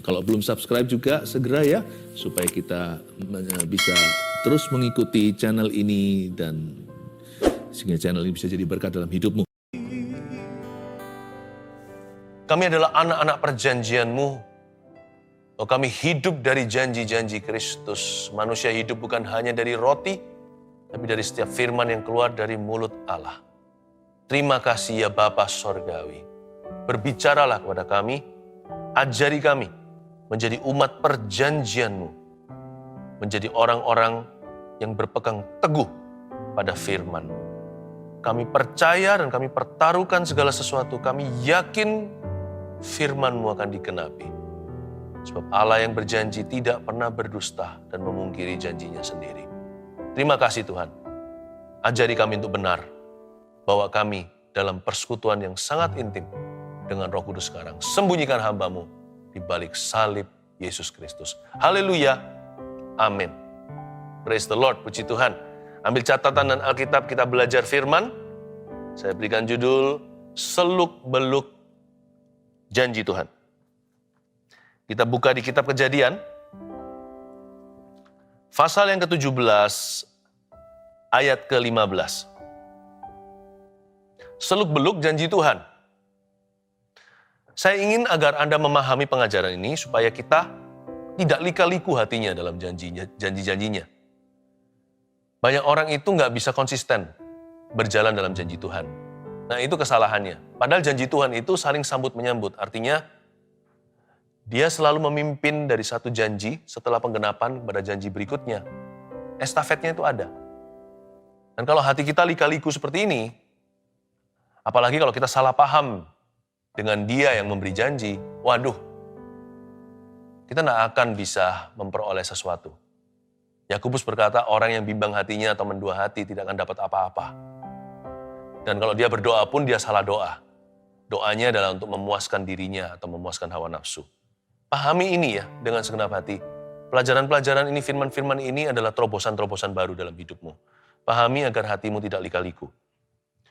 Kalau belum subscribe juga segera ya, supaya kita bisa terus mengikuti channel ini dan sehingga channel ini bisa jadi berkat dalam hidupmu. Kami adalah anak-anak perjanjian-Mu. Oh, kami hidup dari janji-janji Kristus. Manusia hidup bukan hanya dari roti, tapi dari setiap firman yang keluar dari mulut Allah. Terima kasih ya Bapa Sorgawi. Berbicaralah kepada kami, ajari kami menjadi umat perjanjian-Mu. Menjadi orang-orang yang berpegang teguh pada firman. Kami percaya dan kami pertaruhkan segala sesuatu. Kami yakin firman-Mu akan digenapi. Sebab Allah yang berjanji tidak pernah berdusta dan memungkiri janjinya sendiri. Terima kasih Tuhan. Ajari kami untuk benar. Bawa kami dalam persekutuan yang sangat intim dengan Roh Kudus sekarang. Sembunyikan hamba-Mu di balik salib Yesus Kristus. Haleluya. Amin. Praise the Lord. Puji Tuhan. Ambil catatan dan Alkitab, kita belajar firman. Saya berikan judul Seluk-beluk Janji Tuhan. Kita buka di kitab Kejadian. Pasal yang ke-17, ayat ke-15. Seluk-beluk janji Tuhan. Saya ingin agar Anda memahami pengajaran ini supaya kita tidak lika-liku hatinya dalam janji-janjinya. Banyak orang itu nggak bisa konsisten berjalan dalam janji Tuhan. Nah, itu kesalahannya. Padahal janji Tuhan itu saling sambut-menyambut. Artinya, dia selalu memimpin dari satu janji setelah penggenapan pada janji berikutnya. Estafetnya itu ada. Dan kalau hati kita lika-liku seperti ini, apalagi kalau kita salah paham dengan dia yang memberi janji, waduh, kita nggak akan bisa memperoleh sesuatu. Yakobus berkata, orang yang bimbang hatinya atau mendua hati tidak akan dapat apa-apa. Dan kalau dia berdoa pun dia salah doa. Doanya adalah untuk memuaskan dirinya atau memuaskan hawa nafsu. Pahami ini ya dengan segenap hati. Pelajaran-pelajaran ini, firman-firman ini adalah terobosan-terobosan baru dalam hidupmu. Pahami agar hatimu tidak lika-liku.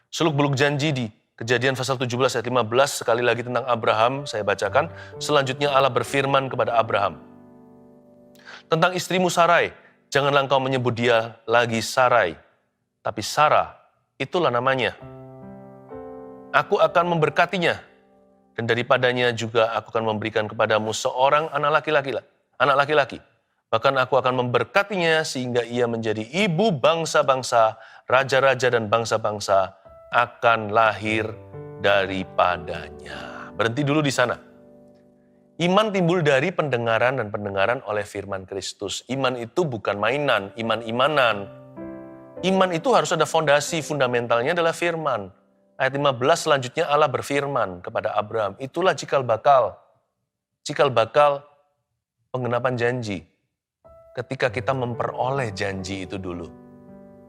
Seluk-beluk janji di Kejadian pasal 17 ayat 15, sekali lagi tentang Abraham, saya bacakan. Selanjutnya Allah berfirman kepada Abraham. Tentang istrimu Sarai, janganlah engkau menyebut dia lagi Sarai, tapi Sarah, itulah namanya. Aku akan memberkatinya, dan daripadanya juga aku akan memberikan kepadamu seorang anak laki-laki. Bahkan aku akan memberkatinya sehingga ia menjadi ibu bangsa-bangsa, raja-raja dan bangsa-bangsa akan lahir daripadanya. Berhenti dulu di sana. Iman timbul dari pendengaran dan pendengaran oleh firman Kristus. Iman itu bukan mainan, iman-imanan. Iman itu harus ada fondasi, fundamentalnya adalah firman. Ayat 15 selanjutnya Allah berfirman kepada Abraham, itulah cikal bakal penggenapan janji. Ketika kita memperoleh janji itu dulu.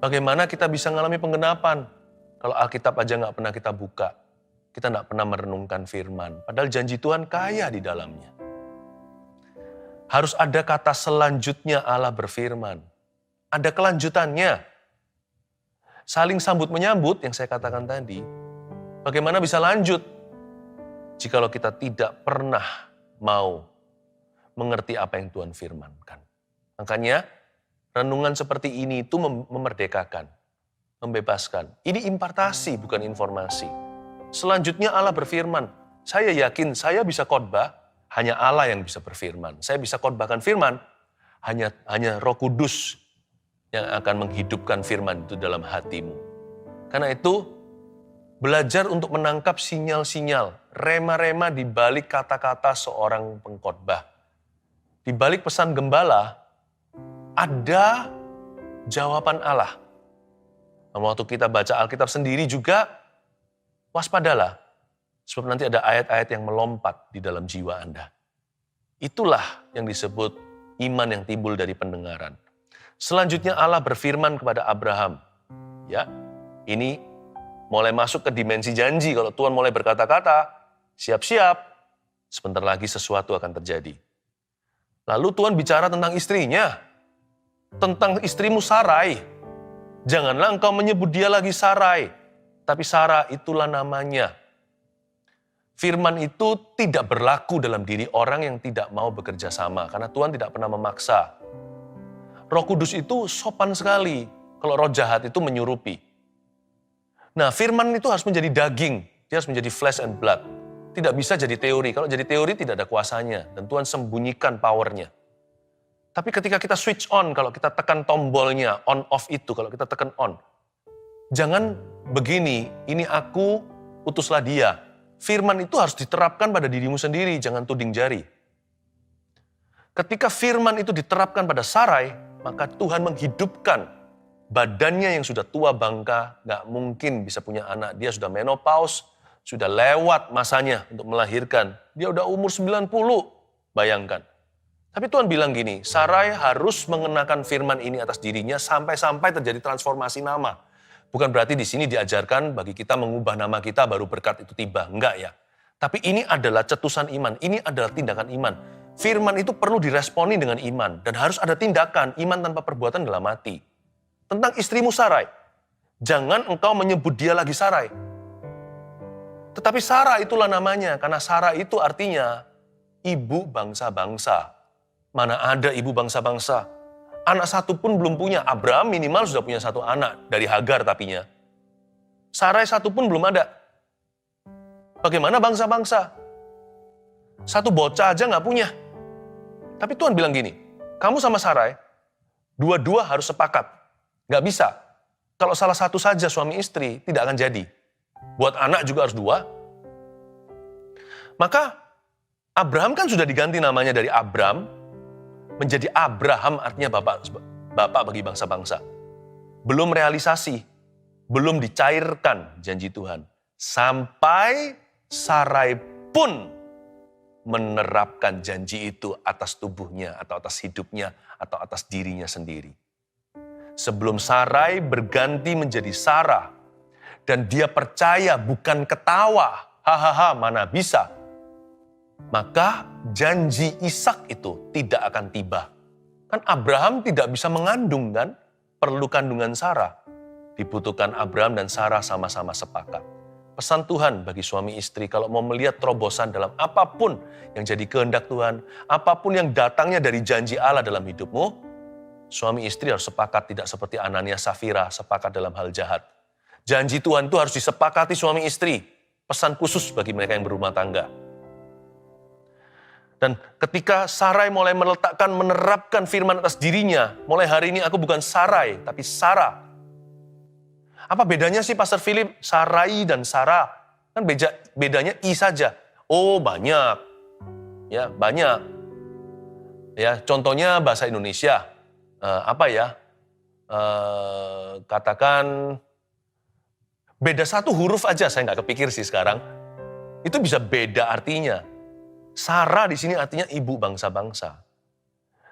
Bagaimana kita bisa mengalami penggenapan? Kalau Alkitab aja nggak pernah kita buka, kita nggak pernah merenungkan firman. Padahal janji Tuhan kaya di dalamnya. Harus ada kata selanjutnya Allah berfirman. Ada kelanjutannya. Saling sambut menyambut yang saya katakan tadi. Bagaimana bisa lanjut? Jikalau kita tidak pernah mau mengerti apa yang Tuhan firmankan. Makanya renungan seperti ini itu memerdekakan. Membebaskan. Ini impartasi, bukan informasi. Selanjutnya Allah berfirman, saya yakin saya bisa khotbah, hanya Allah yang bisa berfirman. Saya bisa khotbahkan firman, hanya Roh Kudus yang akan menghidupkan firman itu dalam hatimu. Karena itu, belajar untuk menangkap sinyal-sinyal, rema-rema di balik kata-kata seorang pengkhotbah. Di balik pesan gembala, ada jawaban Allah. Waktu kita baca Alkitab sendiri juga, waspadalah. Sebab nanti ada ayat-ayat yang melompat di dalam jiwa Anda. Itulah yang disebut iman yang timbul dari pendengaran. Selanjutnya Allah berfirman kepada Abraham. Ya, ini mulai masuk ke dimensi janji. Kalau Tuhan mulai berkata-kata, siap-siap, sebentar lagi sesuatu akan terjadi. Lalu Tuhan bicara tentang istrinya. Tentang istrimu Sarai. Janganlah engkau menyebut dia lagi Sarai, tapi Sarah itulah namanya. Firman itu tidak berlaku dalam diri orang yang tidak mau bekerja sama, karena Tuhan tidak pernah memaksa. Roh Kudus itu sopan sekali, kalau roh jahat itu menyurupi. Nah, firman itu harus menjadi daging, dia harus menjadi flesh and blood. Tidak bisa jadi teori, kalau jadi teori tidak ada kuasanya, dan Tuhan sembunyikan powernya. Tapi ketika kita switch on, kalau kita tekan tombolnya, on off itu, kalau kita tekan on. Jangan begini, ini aku, utuslah dia. Firman itu harus diterapkan pada dirimu sendiri, jangan tuding jari. Ketika firman itu diterapkan pada Sarai, maka Tuhan menghidupkan badannya yang sudah tua bangka, gak mungkin bisa punya anak. Dia sudah menopause, sudah lewat masanya untuk melahirkan. Dia udah umur 90, bayangkan. Tapi Tuhan bilang gini, Sarai harus mengenakan firman ini atas dirinya sampai-sampai terjadi transformasi nama. Bukan berarti di sini diajarkan bagi kita mengubah nama kita baru berkat itu tiba. Enggak ya. Tapi ini adalah cetusan iman, ini adalah tindakan iman. Firman itu perlu diresponi dengan iman. Dan harus ada tindakan, iman tanpa perbuatan adalah mati. Tentang istrimu Sarai, jangan engkau menyebut dia lagi Sarai. Tetapi Sarah itulah namanya, karena Sarah itu artinya ibu bangsa-bangsa. Mana ada ibu bangsa-bangsa? Anak satu pun belum punya. Abraham minimal sudah punya satu anak, dari Hagar tapinya. Sarai satu pun belum ada. Bagaimana bangsa-bangsa? Satu bocah aja nggak punya. Tapi Tuhan bilang gini, kamu sama Sarai, dua-dua harus sepakat. Nggak bisa. Kalau salah satu saja suami istri, tidak akan jadi. Buat anak juga harus dua. Maka Abraham kan sudah diganti namanya dari Abram, menjadi Abraham, artinya bapak bagi bangsa-bangsa. Belum realisasi, belum dicairkan janji Tuhan. Sampai Sarai pun menerapkan janji itu atas tubuhnya, atau atas hidupnya, atau atas dirinya sendiri. Sebelum Sarai berganti menjadi Sarah, dan dia percaya bukan ketawa, hahaha mana bisa. Maka janji Ishak itu tidak akan tiba. Kan Abraham tidak bisa mengandung kan, perlu kandungan Sarah. Dibutuhkan Abraham dan Sarah sama-sama sepakat. Pesan Tuhan bagi suami istri, kalau mau melihat terobosan dalam apapun yang jadi kehendak Tuhan, apapun yang datangnya dari janji Allah dalam hidupmu, suami istri harus sepakat, tidak seperti Anania Safira, sepakat dalam hal jahat. Janji Tuhan itu harus disepakati suami istri. Pesan khusus bagi mereka yang berumah tangga. Dan ketika Sarai mulai menerapkan firman atas dirinya, mulai hari ini aku bukan Sarai, tapi Sarah. Apa bedanya sih Pastor Philip, Sarai dan Sarah? Kan bedanya I saja. Oh banyak, ya banyak. Ya contohnya bahasa Indonesia, katakan beda satu huruf aja, saya nggak kepikir sih sekarang. Itu bisa beda artinya. Sarah di sini artinya ibu bangsa-bangsa.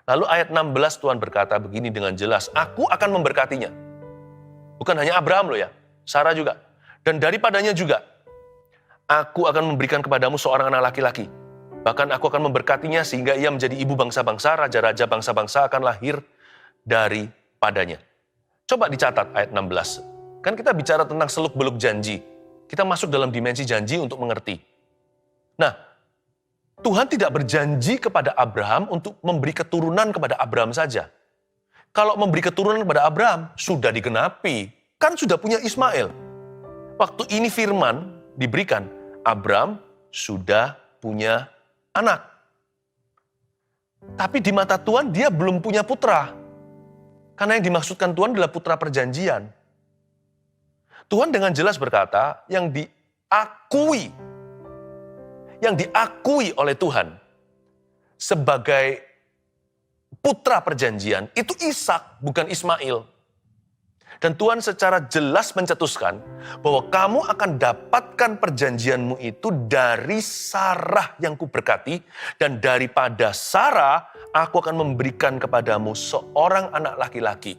Lalu ayat 16 Tuhan berkata begini dengan jelas, aku akan memberkatinya. Bukan hanya Abraham loh ya, Sarah juga. Dan daripadanya juga, aku akan memberikan kepadamu seorang anak laki-laki. Bahkan aku akan memberkatinya sehingga ia menjadi ibu bangsa-bangsa, raja-raja bangsa-bangsa akan lahir daripadanya. Coba dicatat ayat 16. Kan kita bicara tentang seluk-beluk janji. Kita masuk dalam dimensi janji untuk mengerti. Nah, Tuhan tidak berjanji kepada Abraham untuk memberi keturunan kepada Abraham saja. Kalau memberi keturunan kepada Abraham, sudah digenapi. Kan sudah punya Ismail. Waktu ini firman diberikan, Abraham sudah punya anak. Tapi di mata Tuhan, dia belum punya putra. Karena yang dimaksudkan Tuhan adalah putra perjanjian. Tuhan dengan jelas berkata, yang diakui oleh Tuhan sebagai putra perjanjian itu Ishak, bukan Ismail. Dan Tuhan secara jelas mencetuskan bahwa kamu akan dapatkan perjanjianmu itu dari Sarah yang kuberkati, dan daripada Sarah aku akan memberikan kepadamu seorang anak laki-laki.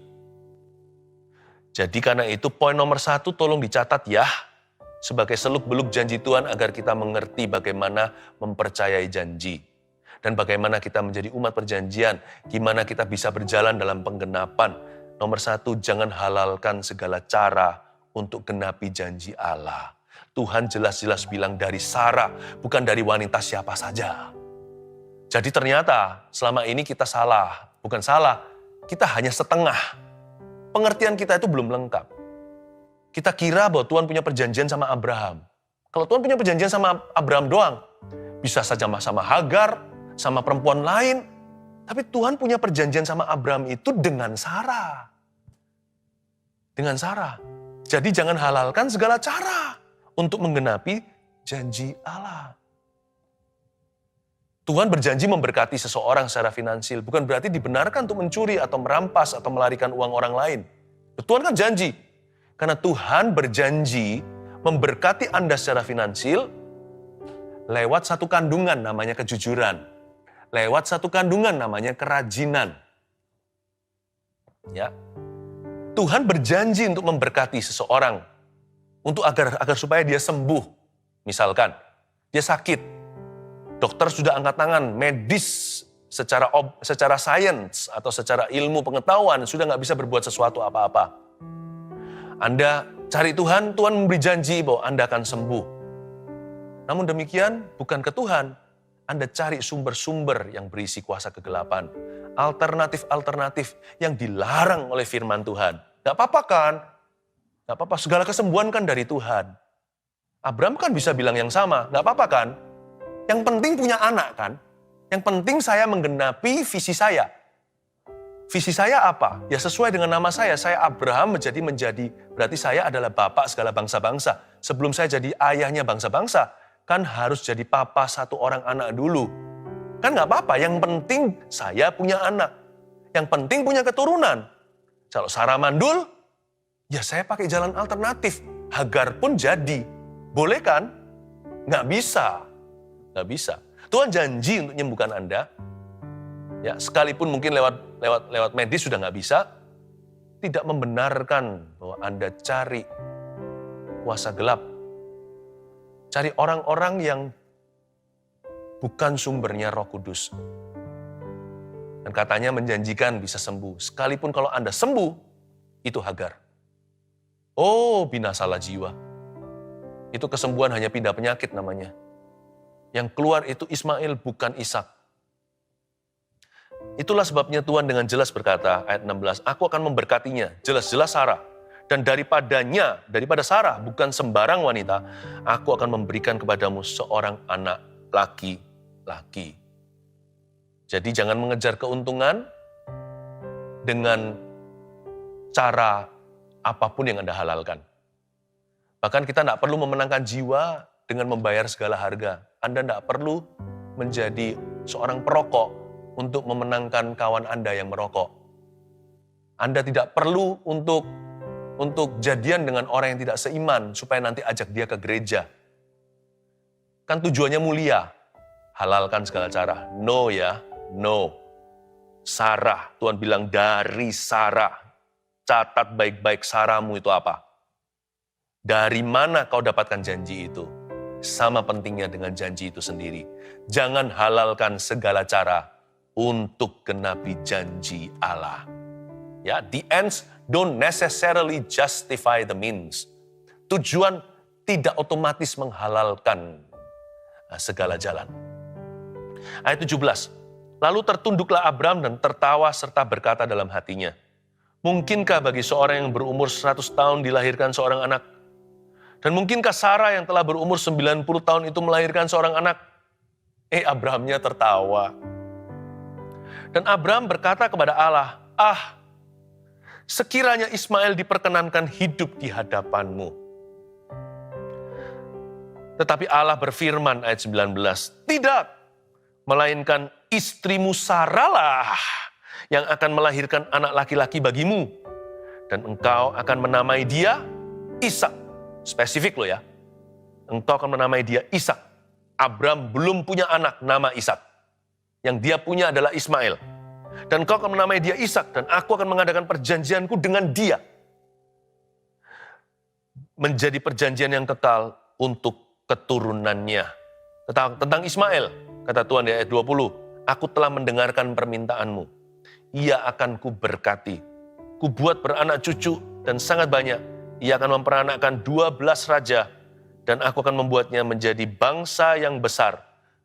Jadi karena itu poin nomor 1 tolong dicatat ya, sebagai seluk-beluk janji Tuhan agar kita mengerti bagaimana mempercayai janji. Dan bagaimana kita menjadi umat perjanjian, gimana kita bisa berjalan dalam penggenapan. Nomor 1, jangan halalkan segala cara untuk genapi janji Allah. Tuhan jelas-jelas bilang dari Sarah, bukan dari wanita siapa saja. Jadi ternyata selama ini kita salah. Bukan salah, kita hanya setengah. Pengertian kita itu belum lengkap. Kita kira bahwa Tuhan punya perjanjian sama Abraham. Kalau Tuhan punya perjanjian sama Abraham doang, bisa saja sama Hagar, sama perempuan lain. Tapi Tuhan punya perjanjian sama Abraham itu dengan Sarah. Dengan Sarah. Jadi jangan halalkan segala cara untuk menggenapi janji Allah. Tuhan berjanji memberkati seseorang secara finansial, bukan berarti dibenarkan untuk mencuri atau merampas atau melarikan uang orang lain. Tuhan kan janji. Karena Tuhan berjanji memberkati Anda secara finansial lewat satu kandungan namanya kejujuran. Lewat satu kandungan namanya kerajinan. Ya. Tuhan berjanji untuk memberkati seseorang untuk agar supaya dia sembuh. Misalkan dia sakit, dokter sudah angkat tangan, medis secara sains atau secara ilmu pengetahuan sudah nggak bisa berbuat sesuatu apa-apa. Anda cari Tuhan, Tuhan memberi janji bahwa Anda akan sembuh. Namun demikian bukan ke Tuhan, Anda cari sumber-sumber yang berisi kuasa kegelapan. Alternatif-alternatif yang dilarang oleh firman Tuhan. Gak apa-apa kan? Gak apa-apa, segala kesembuhan kan dari Tuhan. Abraham kan bisa bilang yang sama, gak apa-apa kan? Yang penting punya anak kan? Yang penting saya menggenapi visi saya. Visi saya apa? Ya sesuai dengan nama saya Abraham menjadi berarti saya adalah bapak segala bangsa-bangsa. Sebelum saya jadi ayahnya bangsa-bangsa, kan harus jadi papa satu orang anak dulu. Kan gak apa-apa, yang penting saya punya anak. Yang penting punya keturunan. Kalau Sarah mandul, ya saya pakai jalan alternatif. Hagar pun jadi. Boleh kan? Nggak bisa. Nggak bisa. Tuhan janji untuk menyembuhkan Anda. Ya, sekalipun mungkin lewat medis sudah nggak bisa. Tidak membenarkan bahwa Anda cari kuasa gelap. Cari orang-orang yang bukan sumbernya Roh Kudus. Dan katanya menjanjikan bisa sembuh. Sekalipun kalau Anda sembuh, itu Hagar. Oh, binasalah jiwa. Itu kesembuhan hanya pindah penyakit namanya. Yang keluar itu Ismail, bukan Ishak. Itulah sebabnya Tuhan dengan jelas berkata, ayat 16, aku akan memberkatinya, jelas-jelas Sarah. Dan daripada Sarah, bukan sembarang wanita, aku akan memberikan kepadamu seorang anak laki-laki. Jadi jangan mengejar keuntungan dengan cara apapun yang Anda halalkan. Bahkan kita tidak perlu memenangkan jiwa dengan membayar segala harga. Anda tidak perlu menjadi seorang perokok untuk memenangkan kawan Anda yang merokok. Anda tidak perlu untuk jadian dengan orang yang tidak seiman supaya nanti ajak dia ke gereja. Kan tujuannya mulia. Halalkan segala cara. No ya, no. Sarah, Tuhan bilang dari Sarah. Catat baik-baik Sarahmu itu apa. Dari mana kau dapatkan janji itu? Sama pentingnya dengan janji itu sendiri. Jangan halalkan segala cara untuk genapi janji Allah. Ya, the ends don't necessarily justify the means. Tujuan tidak otomatis menghalalkan segala jalan. Ayat 17. Lalu tertunduklah Abram dan tertawa serta berkata dalam hatinya, mungkinkah bagi seorang yang berumur 100 tahun dilahirkan seorang anak? Dan mungkinkah Sarah yang telah berumur 90 tahun itu melahirkan seorang anak? Abrahamnya tertawa. Dan Abram berkata kepada Allah, sekiranya Ismail diperkenankan hidup di hadapanmu. Tetapi Allah berfirman ayat 19, tidak, melainkan istrimu Sarah lah yang akan melahirkan anak laki-laki bagimu. Dan engkau akan menamai dia Ishak. Spesifik loh ya. Engkau akan menamai dia Ishak. Abram belum punya anak nama Ishak. Yang dia punya adalah Ismail. Dan engkau akan menamai dia Ishak. Dan aku akan mengadakan perjanjianku dengan dia. Menjadi perjanjian yang kekal untuk keturunannya. Tentang Ismail, kata Tuhan di ayat 20. Aku telah mendengarkan permintaanmu. Ia akan kuberkati. Kubuat beranak cucu dan sangat banyak. Ia akan memperanakkan 12 raja dan aku akan membuatnya menjadi bangsa yang besar.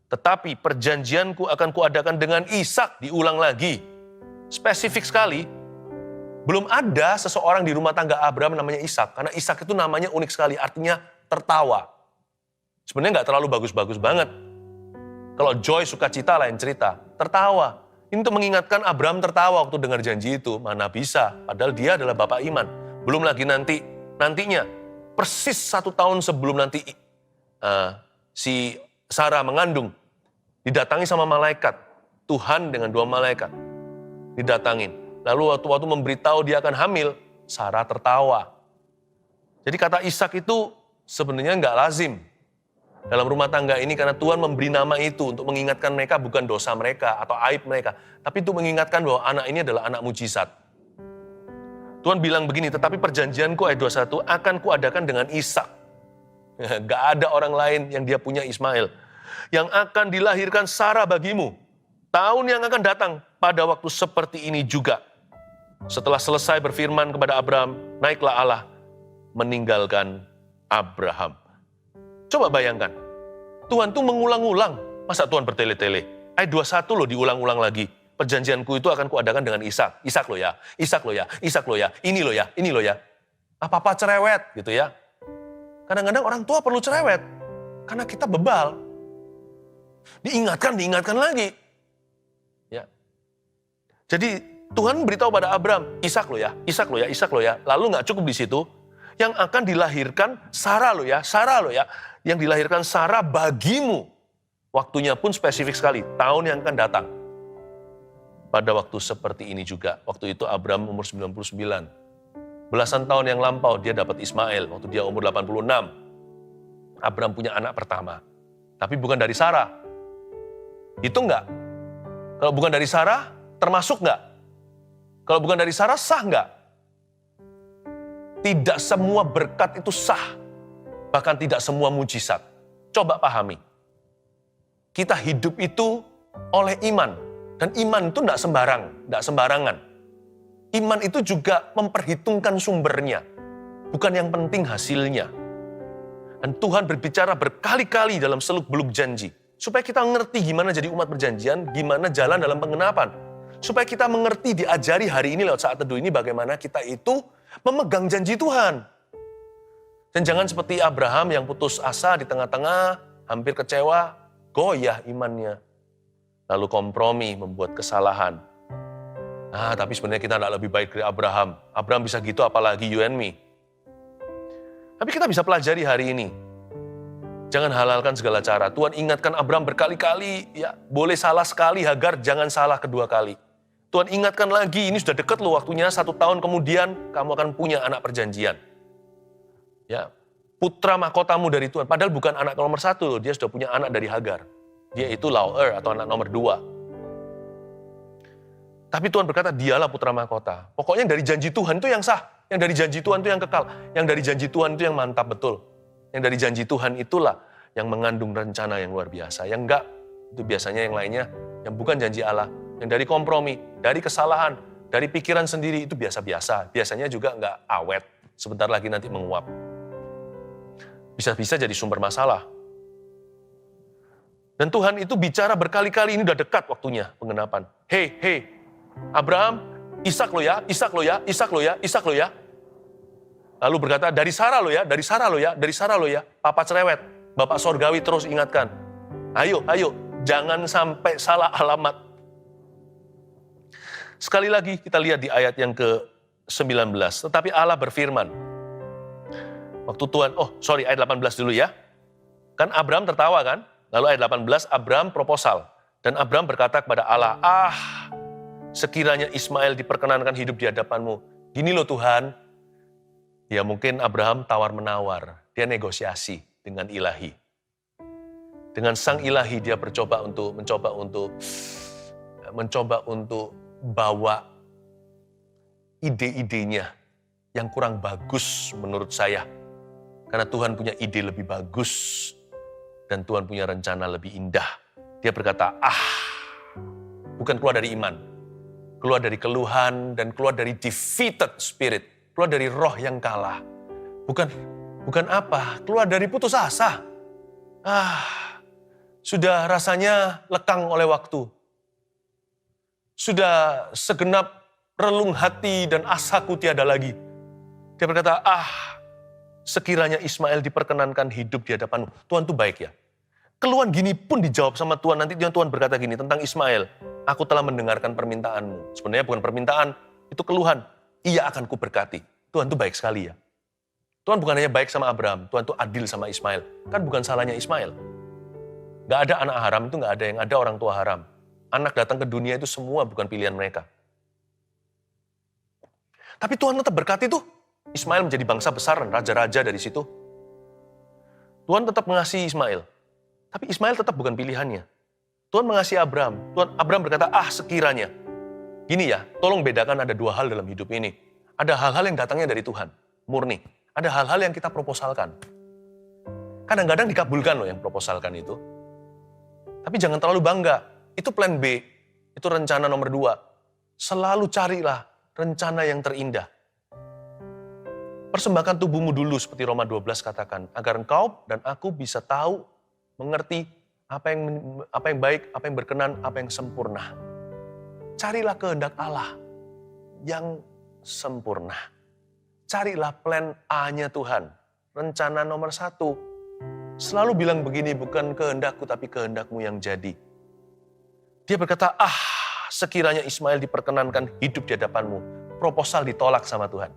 Tetapi perjanjianku akan kuadakan dengan Ishak, diulang lagi. Spesifik sekali, belum ada seseorang di rumah tangga Abraham namanya Ishak, karena Ishak itu namanya unik sekali, artinya tertawa. Sebenarnya nggak terlalu bagus-bagus banget. Kalau joy, sukacita lain cerita, tertawa. Ini untuk mengingatkan Abraham tertawa waktu dengar janji itu, mana bisa, padahal dia adalah bapak iman. Belum lagi nantinya, persis 1 tahun sebelum nanti si Sarah mengandung, didatangi sama malaikat, Tuhan dengan 2 malaikat, didatangin. Lalu waktu memberitahu dia akan hamil, Sarah tertawa. Jadi kata Ishak itu sebenarnya nggak lazim dalam rumah tangga ini, karena Tuhan memberi nama itu untuk mengingatkan mereka bukan dosa mereka atau aib mereka, tapi untuk mengingatkan bahwa anak ini adalah anak mujizat. Tuhan bilang begini, tetapi perjanjianku ayat 21 akan kuadakan dengan Ishak. Gak ada orang lain yang dia punya Ismail. Yang akan dilahirkan Sarah bagimu. Tahun yang akan datang pada waktu seperti ini juga. Setelah selesai berfirman kepada Abraham, naiklah Allah meninggalkan Abraham. Coba bayangkan, Tuhan tuh mengulang-ulang. Masa Tuhan bertele-tele? Ayat 21 loh diulang-ulang lagi. Perjanjianku itu akan kuadakan dengan Ishak. Ishak loh ya, Ishak loh ya, Ishak loh ya, ini loh ya, ini loh ya. Apa-apa cerewet gitu ya. Kadang-kadang orang tua perlu cerewet. Karena kita bebal. Diingatkan lagi. Ya. Jadi Tuhan beritahu pada Abraham, Ishak loh ya, Ishak loh ya, Ishak loh ya. Lalu nggak cukup di situ, yang akan dilahirkan Sarah loh ya, Sarah loh ya. Yang dilahirkan Sarah bagimu. Waktunya pun spesifik sekali, tahun yang akan datang. Pada waktu seperti ini juga, waktu itu Abraham umur 99. Belasan tahun yang lampau dia dapat Ismail, waktu dia umur 86. Abraham punya anak pertama. Tapi bukan dari Sarah. Itu enggak? Kalau bukan dari Sarah, termasuk enggak? Kalau bukan dari Sarah, sah enggak? Tidak semua berkat itu sah. Bahkan tidak semua mujizat. Coba pahami. Kita hidup itu oleh iman. Dan iman itu tidak sembarangan. Iman itu juga memperhitungkan sumbernya. Bukan yang penting hasilnya. Dan Tuhan berbicara berkali-kali dalam seluk-beluk janji. Supaya kita mengerti gimana jadi umat perjanjian, gimana jalan dalam pengenapan. Supaya kita mengerti, diajari hari ini lewat saat teduh ini bagaimana kita itu memegang janji Tuhan. Dan jangan seperti Abraham yang putus asa di tengah-tengah, hampir kecewa, goyah imannya. Lalu kompromi, membuat kesalahan. Tapi sebenarnya kita tidak lebih baik dari Abraham. Abraham bisa gitu, apalagi you and me. Tapi kita bisa pelajari hari ini. Jangan halalkan segala cara. Tuhan ingatkan Abraham berkali-kali, ya boleh salah sekali, Hagar jangan salah kedua kali. Tuhan ingatkan lagi, ini sudah dekat loh waktunya, 1 tahun kemudian kamu akan punya anak perjanjian. Ya, putra mahkotamu dari Tuhan. Padahal bukan anak nomor 1 loh, dia sudah punya anak dari Hagar. Dia itu Lauer atau anak nomor 2. Tapi Tuhan berkata, dialah putra mahkota. Pokoknya dari janji Tuhan itu yang sah. Yang dari janji Tuhan itu yang kekal. Yang dari janji Tuhan itu yang mantap betul. Yang dari janji Tuhan itulah yang mengandung rencana yang luar biasa. Yang enggak, itu biasanya yang lainnya, yang bukan janji Allah. Yang dari kompromi, dari kesalahan, dari pikiran sendiri, itu biasa-biasa. Biasanya juga enggak awet. Sebentar lagi nanti menguap. Bisa-bisa jadi sumber masalah. Dan Tuhan itu bicara berkali-kali, ini udah dekat waktunya pengenapan. Hei, Abraham, Ishak lo ya, Ishak lo ya, Ishak lo ya, Ishak lo ya. Lalu berkata, dari Sarah lo ya, dari Sarah lo ya, dari Sarah lo ya. Papa cerewet, Bapak Sorgawi terus ingatkan. Ayo, jangan sampai salah alamat. Sekali lagi kita lihat di ayat yang ke-19. Tetapi Allah berfirman. Waktu Tuhan, ayat 18 dulu ya. Kan Abraham tertawa kan? Lalu ayat 18, Abraham proposal. Dan Abraham berkata kepada Allah, sekiranya Ismail diperkenankan hidup di hadapanmu. Gini loh Tuhan. Ya mungkin Abraham tawar-menawar. Dia negosiasi dengan ilahi. Dengan sang ilahi dia mencoba untuk bawa ide-idenya yang kurang bagus menurut saya. Karena Tuhan punya ide lebih bagus. Dan Tuhan punya rencana lebih indah. Dia berkata, bukan keluar dari iman. Keluar dari keluhan dan keluar dari defeated spirit. Keluar dari roh yang kalah. Bukan Bukan apa, keluar dari putus asa. Sudah rasanya lekang oleh waktu. Sudah segenap relung hati dan asaku tiada lagi. Dia berkata, sekiranya Ismail diperkenankan hidup di hadapanmu. Tuhan tuh baik ya. Keluhan gini pun dijawab sama Tuhan. Nanti Tuhan berkata gini tentang Ismail. Aku telah mendengarkan permintaanmu. Sebenarnya bukan permintaan, itu keluhan. Ia akan kuberkati. Tuhan tuh baik sekali ya. Tuhan bukan hanya baik sama Abraham, Tuhan tuh adil sama Ismail. Kan bukan salahnya Ismail. Gak ada anak haram itu gak ada, yang ada orang tua haram. Anak datang ke dunia itu semua bukan pilihan mereka. Tapi Tuhan tetap berkati tuh. Ismail menjadi bangsa besar dan raja-raja dari situ. Tuhan tetap mengasihi Ismail. Tapi Ismail tetap bukan pilihannya. Tuhan mengasihi Abraham. Abraham berkata, sekiranya. Gini ya, tolong bedakan ada dua hal dalam hidup ini. Ada hal-hal yang datangnya dari Tuhan, murni. Ada hal-hal yang kita proposalkan. Kadang-kadang dikabulkan loh yang proposalkan itu. Tapi jangan terlalu bangga. Itu plan B. Itu rencana nomor 2. Selalu carilah rencana yang terindah. Persembahkan tubuhmu dulu seperti Roma 12 katakan. Agar engkau dan aku bisa tahu, mengerti apa yang baik, apa yang berkenan, apa yang sempurna. Carilah kehendak Allah yang sempurna. Carilah plan A-nya Tuhan. Rencana nomor 1. Selalu bilang begini, bukan kehendakku tapi kehendakmu yang jadi. Dia berkata, sekiranya Ismail diperkenankan hidup di hadapanmu. Proposal ditolak sama Tuhan.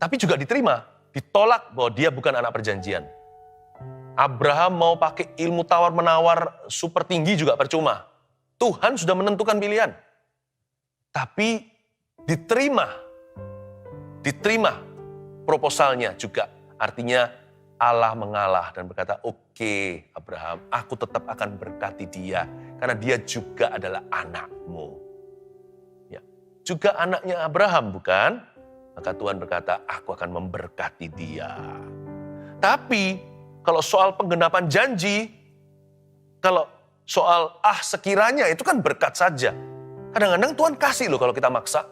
Tapi juga diterima. Ditolak bahwa dia bukan anak perjanjian. Abraham mau pakai ilmu tawar-menawar super tinggi juga percuma. Tuhan sudah menentukan pilihan. Tapi diterima proposalnya juga. Artinya Allah mengalah dan berkata, oke, Abraham, aku tetap akan berkati dia. Karena dia juga adalah anakmu. Ya, juga anaknya Abraham, bukan? Maka Tuhan berkata, aku akan memberkati dia. Tapi kalau soal penggenapan janji, kalau soal sekiranya itu kan berkat saja. Kadang-kadang Tuhan kasih loh kalau kita maksa.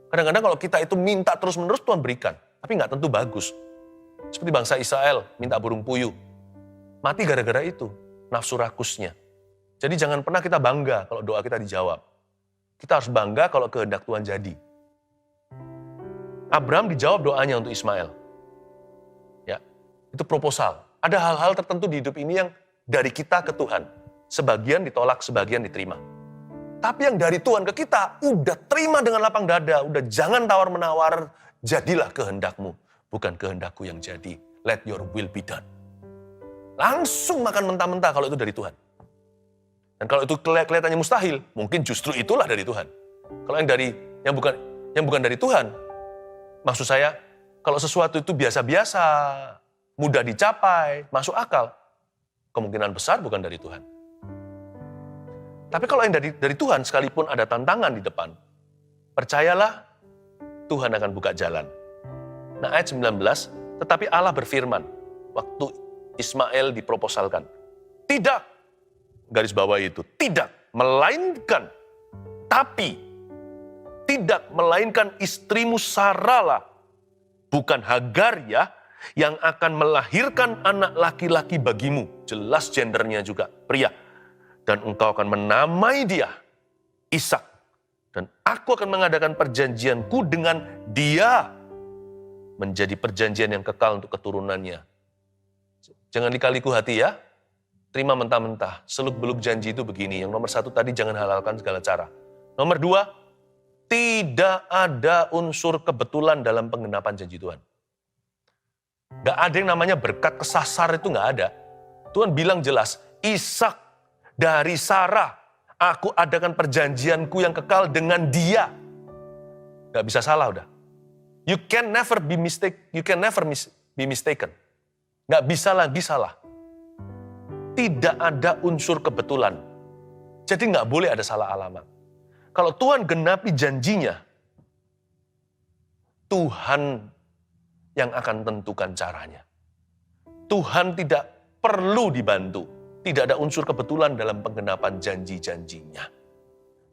Kadang-kadang kalau kita itu minta terus-menerus Tuhan berikan. Tapi nggak tentu bagus. Seperti bangsa Israel minta burung puyuh. Mati gara-gara itu, nafsu rakusnya. Jadi jangan pernah kita bangga kalau doa kita dijawab. Kita harus bangga kalau kehendak Tuhan jadi. Abraham dijawab doanya untuk Ismail. Ya, itu proposal. Ada hal-hal tertentu di hidup ini yang dari kita ke Tuhan. Sebagian ditolak, sebagian diterima. Tapi yang dari Tuhan ke kita, udah terima dengan lapang dada. Udah jangan tawar-menawar, jadilah kehendakmu. Bukan kehendakku yang jadi. Let your will be done. Langsung makan mentah-mentah kalau itu dari Tuhan. Dan kalau itu kelihatannya mustahil, mungkin justru itulah dari Tuhan. Kalau yang bukan dari Tuhan, maksud saya, kalau sesuatu itu biasa-biasa, mudah dicapai, masuk akal, kemungkinan besar bukan dari Tuhan. Tapi kalau yang dari Tuhan, sekalipun ada tantangan di depan, percayalah, Tuhan akan buka jalan. Nah, ayat 19, tetapi Allah berfirman, waktu Ismail diproposalkan, tidak, garis bawah itu, tidak, melainkan, tapi, tidak, melainkan istrimu Sarah, bukan Hagar ya, yang akan melahirkan anak laki-laki bagimu. Jelas gendernya juga, pria. Dan engkau akan menamai dia, Ishak. Dan aku akan mengadakan perjanjianku dengan dia, menjadi perjanjian yang kekal untuk keturunannya. Jangan lika-liku hati ya, terima mentah-mentah. Seluk-beluk janji itu begini. Yang nomor 1 tadi, jangan halalkan segala cara. Nomor 2, tidak ada unsur kebetulan dalam penggenapan janji Tuhan. Gak ada yang namanya berkat kesasar, itu gak ada. Tuhan bilang jelas, Ishak dari Sarah, aku adakan perjanjianku yang kekal dengan dia. Gak bisa salah udah. You can never be mistaken. Gak bisa lagi salah. Tidak ada unsur kebetulan. Jadi gak boleh ada salah alamat. Kalau Tuhan genapi janjinya, Tuhan yang akan tentukan caranya. Tuhan tidak perlu dibantu. Tidak ada unsur kebetulan dalam penggenapan janji-janjinya.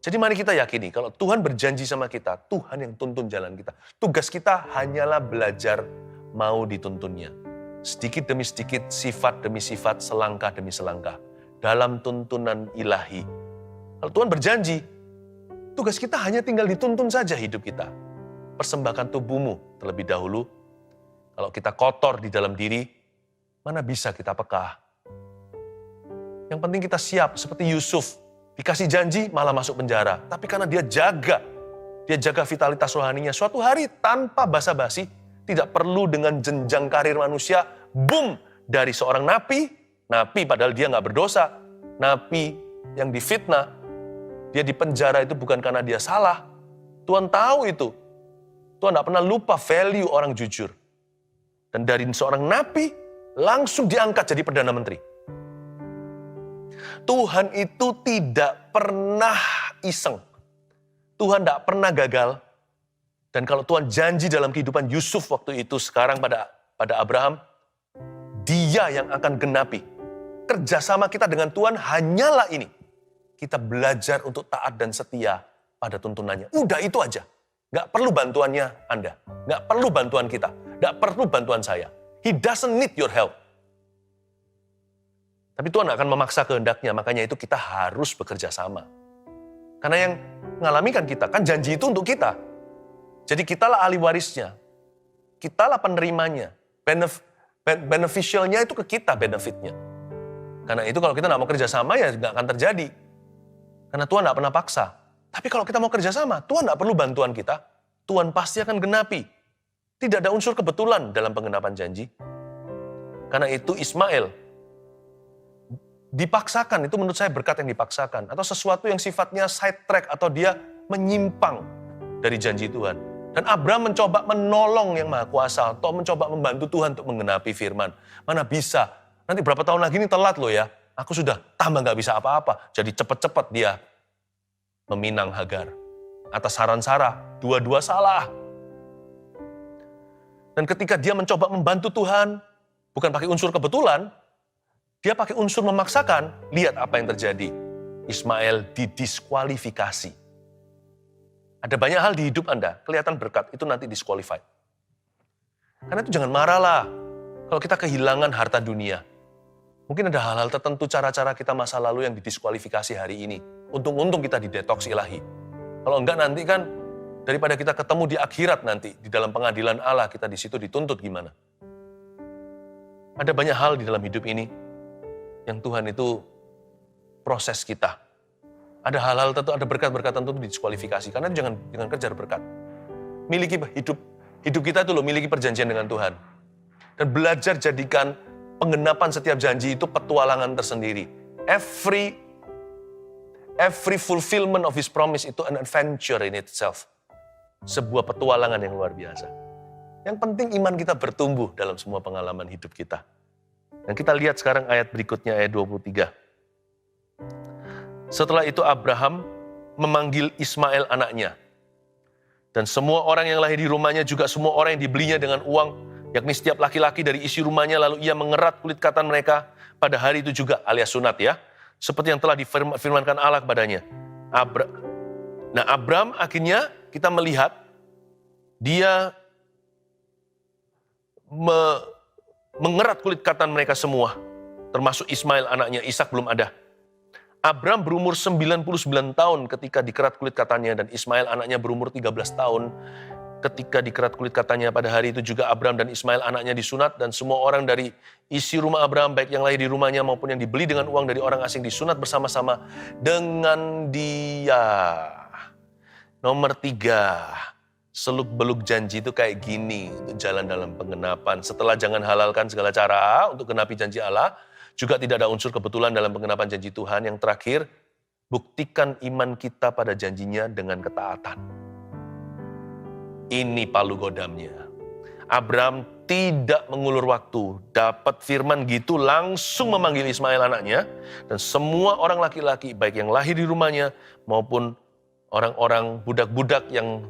Jadi mari kita yakini, kalau Tuhan berjanji sama kita, Tuhan yang tuntun jalan kita. Tugas kita hanyalah belajar mau dituntunnya. sedikit demi sedikit, sifat demi sifat, selangkah demi selangkah, dalam tuntunan ilahi. Kalau Tuhan berjanji, tugas kita hanya tinggal dituntun saja hidup kita. Persembahkan tubuhmu terlebih dahulu. Kalau kita kotor di dalam diri, mana bisa kita peka? Yang penting kita siap, seperti Yusuf. Dikasih janji, malah masuk penjara. Tapi karena dia jaga vitalitas rohaninya. Suatu hari tanpa basa-basi, tidak perlu dengan jenjang karir manusia, boom, dari seorang napi padahal dia nggak berdosa, napi yang difitnah, dia di penjara itu bukan karena dia salah. Tuhan tahu itu. Tuhan nggak pernah lupa value orang jujur. Dan dari seorang napi, langsung diangkat jadi Perdana Menteri. Tuhan itu tidak pernah iseng. Tuhan tidak pernah gagal. Dan kalau Tuhan janji dalam kehidupan Yusuf waktu itu, sekarang pada Abraham, Dia yang akan genapi. Kerjasama kita dengan Tuhan hanyalah ini. Kita belajar untuk taat dan setia pada tuntunannya. Udah itu aja. Nggak perlu bantuannya Anda. Nggak perlu bantuan kita. Nggak perlu bantuan saya. He doesn't need your help. Tapi Tuhan akan memaksa kehendaknya, makanya itu kita harus bekerja sama. Karena yang mengalami kan kita, kan janji itu untuk kita. Jadi kitalah ahli warisnya, kitalah penerimanya, beneficialnya itu ke kita benefitnya. Karena itu kalau kita nggak mau kerja sama ya nggak akan terjadi. Karena Tuhan nggak pernah paksa. Tapi kalau kita mau kerja sama, Tuhan nggak perlu bantuan kita, Tuhan pasti akan genapi. Tidak ada unsur kebetulan dalam penggenapan janji. Karena itu Ismail dipaksakan, itu menurut saya berkat yang dipaksakan. Atau sesuatu yang sifatnya side track atau dia menyimpang dari janji Tuhan. Dan Abraham mencoba menolong yang Maha Kuasa atau mencoba membantu Tuhan untuk menggenapi firman. Mana bisa, nanti berapa tahun lagi ini telat loh ya. Aku sudah tambah gak bisa apa-apa. Jadi cepat-cepat dia meminang Hagar. Atas saran Sarah, dua-dua salah. Dan ketika dia mencoba membantu Tuhan, bukan pakai unsur kebetulan, dia pakai unsur memaksakan, lihat apa yang terjadi. Ismail didiskualifikasi. Ada banyak hal di hidup Anda, kelihatan berkat, itu nanti disqualified. Karena itu jangan marahlah kalau kita kehilangan harta dunia. Mungkin ada hal-hal tertentu, cara-cara kita masa lalu yang didiskualifikasi hari ini. Untung-untung kita didetoks ilahi. Kalau enggak nanti kan, daripada kita ketemu di akhirat nanti, di dalam pengadilan Allah, kita di situ dituntut gimana. Ada banyak hal di dalam hidup ini, yang Tuhan itu proses kita. Ada hal-hal tertentu, ada berkat-berkat tertentu didiskualifikasi. Karena jangan kejar berkat. Miliki hidup kita itu loh, miliki perjanjian dengan Tuhan. Dan belajar jadikan penggenapan setiap janji itu petualangan tersendiri. Every fulfillment of His promise itu an adventure in itself. Sebuah petualangan yang luar biasa. Yang penting iman kita bertumbuh dalam semua pengalaman hidup kita. Dan kita lihat sekarang ayat berikutnya, ayat 23. Setelah itu Abraham memanggil Ismail anaknya. Dan semua orang yang lahir di rumahnya, juga semua orang yang dibelinya dengan uang, yakni setiap laki-laki dari isi rumahnya, lalu ia mengerat kulit katan mereka pada hari itu juga, alias sunat ya. Seperti yang telah difirmankan Allah kepadanya. Abraham akhirnya kita melihat, dia mengerat kulit katan mereka semua, termasuk Ismail anaknya, Ishak belum ada. Abraham berumur 99 tahun ketika dikerat kulit katannya, dan Ismail anaknya berumur 13 tahun ketika dikerat kulit katanya. Pada hari itu juga Abraham dan Ismail anaknya disunat, dan semua orang dari isi rumah Abraham, baik yang lahir di rumahnya maupun yang dibeli dengan uang dari orang asing, disunat bersama-sama dengan dia. Nomor 3. Seluk-beluk janji itu kayak gini untuk jalan dalam penggenapan. Setelah jangan halalkan segala cara untuk genapi janji Allah, juga tidak ada unsur kebetulan dalam penggenapan janji Tuhan. Yang terakhir, buktikan iman kita pada janjinya dengan ketaatan. Ini palu godamnya. Abraham tidak mengulur waktu, dapat firman gitu langsung memanggil Ismail anaknya, dan semua orang laki-laki baik yang lahir di rumahnya maupun orang-orang budak-budak yang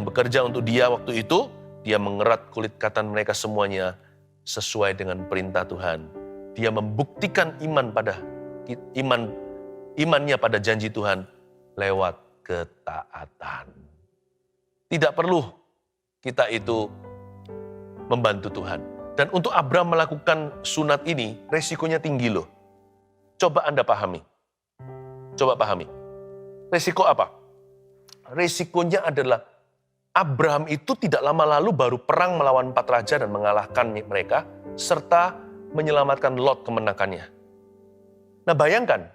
bekerja untuk dia waktu itu, dia mengerat kulit katan mereka semuanya sesuai dengan perintah Tuhan. Dia membuktikan imannya pada janji Tuhan lewat ketaatan. Tidak perlu kita itu membantu Tuhan. Dan untuk Abraham melakukan sunat ini, resikonya tinggi loh. Coba Anda pahami. Coba pahami. Resiko apa? Resikonya adalah Abraham itu tidak lama lalu baru perang melawan 4 raja dan mengalahkan mereka, serta menyelamatkan Lot kemenakannya. Nah bayangkan,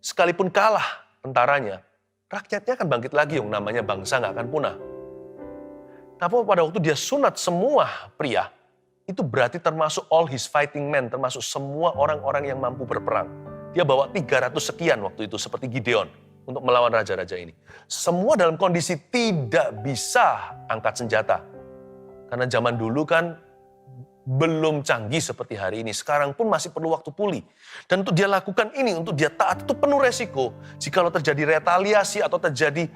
sekalipun kalah tentaranya, rakyatnya akan bangkit lagi yang namanya bangsa nggak akan punah. Tapi pada waktu dia sunat semua pria, itu berarti termasuk all his fighting men, termasuk semua orang-orang yang mampu berperang. Dia bawa 300 sekian waktu itu, seperti Gideon, untuk melawan raja-raja ini. Semua dalam kondisi tidak bisa angkat senjata. Karena zaman dulu kan belum canggih seperti hari ini. Sekarang pun masih perlu waktu pulih. Dan untuk dia lakukan ini, untuk dia taat itu penuh resiko. Jikalau terjadi retaliasi atau terjadi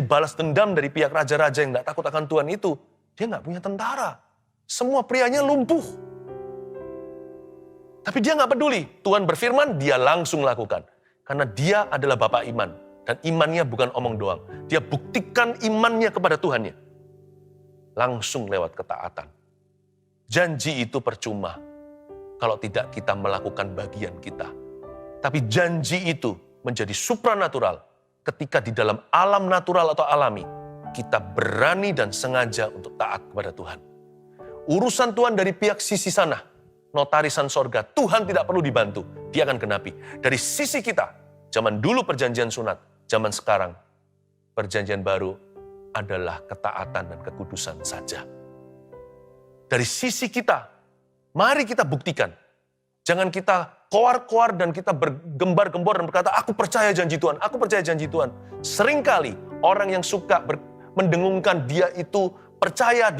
balas dendam dari pihak raja-raja yang tidak takut akan Tuhan itu, dia nggak punya tentara. Semua prianya lumpuh. Tapi dia nggak peduli. Tuhan berfirman, dia langsung lakukan. Karena dia adalah Bapa iman. Dan imannya bukan omong doang. Dia buktikan imannya kepada Tuhannya. Langsung lewat ketaatan. Janji itu percuma kalau tidak kita melakukan bagian kita. Tapi janji itu menjadi supranatural ketika di dalam alam natural atau alami kita berani dan sengaja untuk taat kepada Tuhan. Urusan Tuhan dari pihak sisi sana, notarisan sorga, Tuhan tidak perlu dibantu, dia akan genapi. Dari sisi kita, zaman dulu perjanjian sunat, zaman sekarang perjanjian baru adalah ketaatan dan kekudusan saja. Dari sisi kita, mari kita buktikan. Jangan kita koar-koar dan kita bergembar-gembor dan berkata, aku percaya janji Tuhan, aku percaya janji Tuhan. Seringkali orang yang suka mendengungkan dia itu percaya,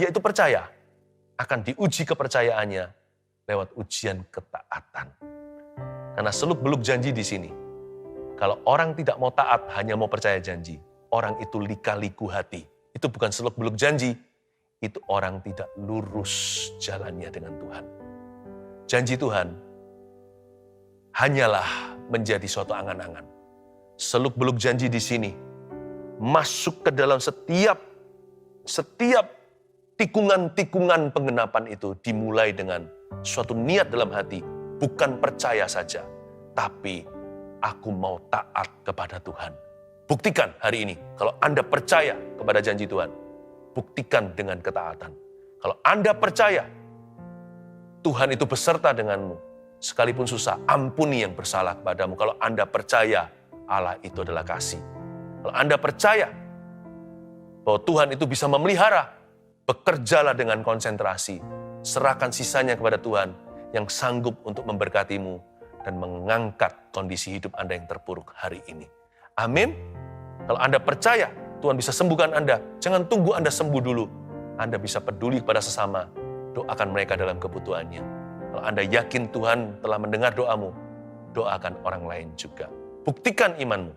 akan diuji kepercayaannya lewat ujian ketaatan. Karena seluk-beluk janji di sini. Kalau orang tidak mau taat, hanya mau percaya janji, orang itu lika-liku hati. Itu bukan seluk-beluk janji, itu orang tidak lurus jalannya dengan Tuhan. Janji Tuhan hanyalah menjadi suatu angan-angan. Seluk-beluk janji di sini masuk ke dalam setiap tikungan-tikungan penggenapan itu dimulai dengan suatu niat dalam hati, bukan percaya saja, tapi aku mau taat kepada Tuhan. Buktikan hari ini kalau Anda percaya kepada janji Tuhan. Buktikan dengan ketaatan. Kalau Anda percaya, Tuhan itu beserta denganmu. Sekalipun susah, ampuni yang bersalah kepadamu. Kalau Anda percaya, Allah itu adalah kasih. Kalau Anda percaya bahwa Tuhan itu bisa memelihara, bekerjalah dengan konsentrasi. Serahkan sisanya kepada Tuhan yang sanggup untuk memberkatimu dan mengangkat kondisi hidup Anda yang terpuruk hari ini. Amin. Kalau Anda percaya, Tuhan bisa sembuhkan Anda. Jangan tunggu Anda sembuh dulu. Anda bisa peduli kepada sesama. Doakan mereka dalam kebutuhannya. Kalau Anda yakin Tuhan telah mendengar doamu, doakan orang lain juga. Buktikan imanmu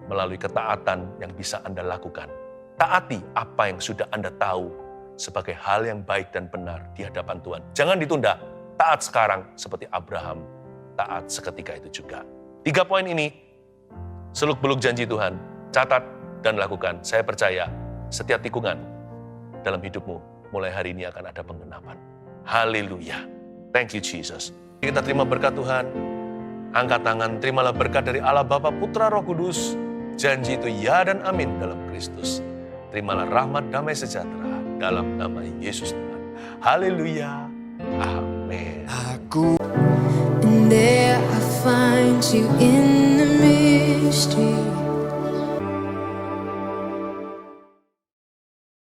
melalui ketaatan yang bisa Anda lakukan. Taati apa yang sudah Anda tahu sebagai hal yang baik dan benar di hadapan Tuhan. Jangan ditunda. Taat sekarang seperti Abraham. Taat seketika itu juga. 3 poin ini, seluk-beluk janji Tuhan. Catat dan lakukan. Saya percaya setiap tikungan dalam hidupmu mulai hari ini akan ada penggenapan. Haleluya. Thank you Jesus. Kita terima berkat Tuhan. Angkat tangan, terimalah berkat dari Allah Bapa, Putra, Roh Kudus. Janji itu ya dan amin dalam Kristus. Terimalah rahmat, damai, sejahtera dalam nama Yesus Tuhan. Haleluya. Amin. And there I find you in the mystery.